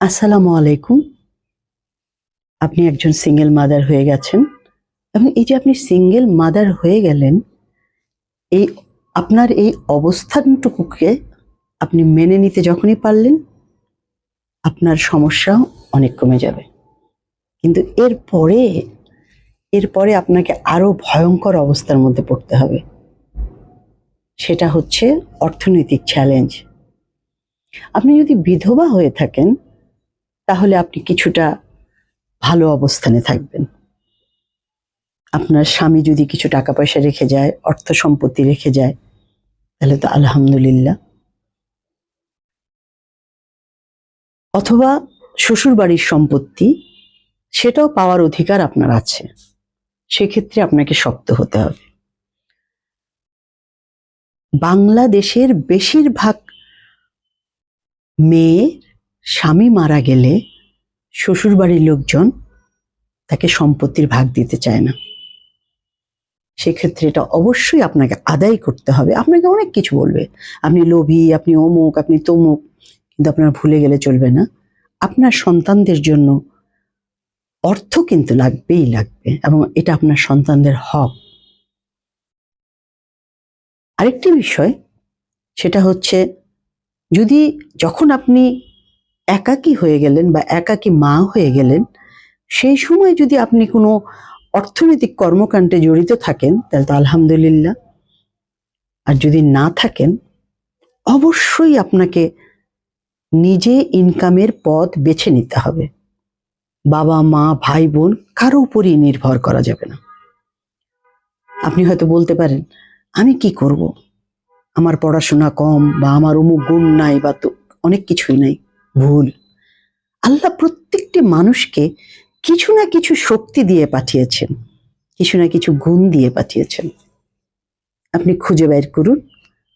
আসসালামু আলাইকুম। আপনি একজন সিঙ্গেল মাদার হয়ে গেছেন এবং এই যে আপনি সিঙ্গেল মাদার হয়ে গেলেন, এই আপনার এই অবস্থানটুকুকে আপনি মেনে নিতে যখনই পারলেন, আপনার সমস্যা অনেক কমে যাবে। কিন্তু এরপরে আপনাকে আরো ভয়ঙ্কর অবস্থার মধ্যে পড়তে হবে। সেটা হচ্ছে অর্থনৈতিক চ্যালেঞ্জ। আপনি যদি বিধবা হয়ে থাকেন, তাহলে আপনি কিছুটা ভালো অবস্থানে থাকবেন। আপনার স্বামী যদি কিছু টাকা পয়সা রেখে যায়, অর্থ সম্পত্তি রেখে যায়, তাহলে তো আলহামদুলিল্লাহ। অথবা শ্বশুর বাড়ির সম্পত্তি, সেটাও পাওয়ার অধিকার আপনার আছে। সেক্ষেত্রে আপনাকে শক্ত হতে হবে। বাংলাদেশের বেশিরভাগ মেয়ে স্বামী মারা গেলে শ্বশুর বাড়ির লোকজন তাকে সম্পত্তির ভাগ দিতে চায় না। সেক্ষেত্রে এটা অবশ্যই আপনাকে আদায় করতে হবে। আপনাকে অনেক কিছু বলবে, আপনি লোভী, আপনি অমুক, আপনি তমুক, কিন্তু আপনার ভুলে গেলে চলবে না, আপনার সন্তানদের জন্য অর্থ কিন্তু লাগবেই লাগবে, এবং এটা আপনার সন্তানদের হক। আরেকটি বিষয়, সেটা হচ্ছে যখন আপনি একাকী হয়ে গেলেন বা একাকী মা হয়ে গেলেন, সেই সময় যদি আপনি কোনো অর্থনৈতিক কর্মকাণ্ডে জড়িত থাকেন, তাহলে তো আলহামদুলিল্লাহ। আর যদি না থাকেন, অবশ্যই আপনাকে নিজে ইনকামের পথ বেছে নিতে হবে। বাবা মা ভাই বোন কারো উপরই নির্ভর করা যাবে না। আপনি হয়তো বলতে পারেন, আমি কি করব, আমার পড়াশোনা কম, বা আমার অমুক গুণ নাই, বা তো অনেক কিছুই নাই। ভুল। আল্লাহ প্রত্যেকটি মানুষকে কিছু না কিছু শক্তি দিয়ে পাঠিয়েছেন, কিছু না কিছু গুণ দিয়ে পাঠিয়েছেন। আপনি খুঁজে বের করুন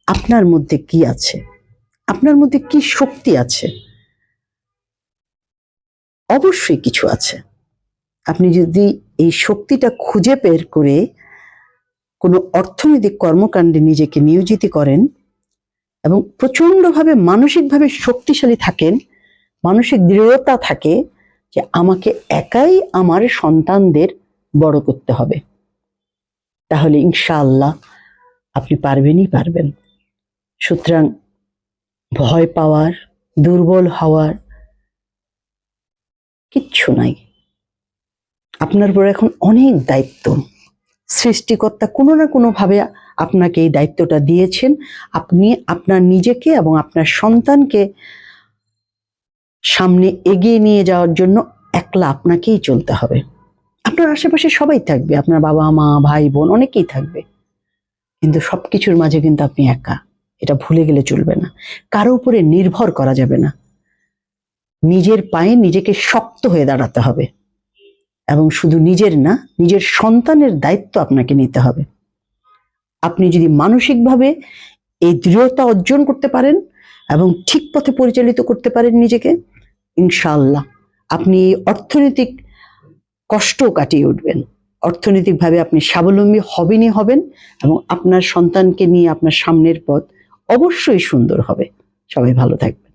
আপনার মধ্যে কি আছে, আপনার মধ্যে কি শক্তি আছে। অবশ্যই কিছু আছে। আপনি যদি এই শক্তিটা খুঁজে বের করে কোনো অর্থনৈতিক কর্মকাণ্ডে নিজেকে নিয়োজিত করেন এবং প্রচন্ডভাবে মানসিকভাবে শক্তিশালী থাকেন, মানসিক দৃঢ়তা থাকে যে আমাকে একাই আমার সন্তানদের বড় করতে হবে, তাহলে ইনশাআল্লাহ আপনি পারবেন। সুতরাং ভয় পাওয়ার, দুর্বল হওয়ার কিচ্ছু নাই। আপনার উপর এখন অনেক দায়িত্ব। সৃষ্টিকর্তা কোনো না কোনোভাবে আপনাকে এই দায়িত্বটা দিয়েছেন। আপনি আপনার নিজেকে এবং আপনার সন্তানকে সামনে এগিয়ে নিয়ে যাওয়ার জন্য একলা আপনাকেই চলতে হবে। আপনার আশেপাশে সবাই থাকবে, আপনার বাবা মা ভাই বোন অনেকেই থাকবে, কিন্তু সবকিছুর মাঝে কিন্তু আপনি একা। এটা ভুলে গেলে চলবে না। কারো উপরে নির্ভর করা যাবে না। নিজের পায়ে নিজেকে শক্ত হয়ে দাঁড়াতে হবে, এবং শুধু নিজের না, নিজের সন্তানের দায়িত্ব আপনাকে নিতে হবে। আপনি যদি মানসিকভাবে এই দৃঢ়তা অর্জন করতে পারেন এবং ঠিক পথে পরিচালিত করতে পারেন নিজেকে, ইনশাআল্লাহ আপনি এই অর্থনৈতিক কষ্ট কাটিয়ে উঠবেন। অর্থনৈতিকভাবে আপনি স্বাবলম্বী হবেন, এবং আপনার সন্তানকে নিয়ে আপনার সামনের পথ অবশ্যই সুন্দর হবে। সবাই ভালো থাকবেন।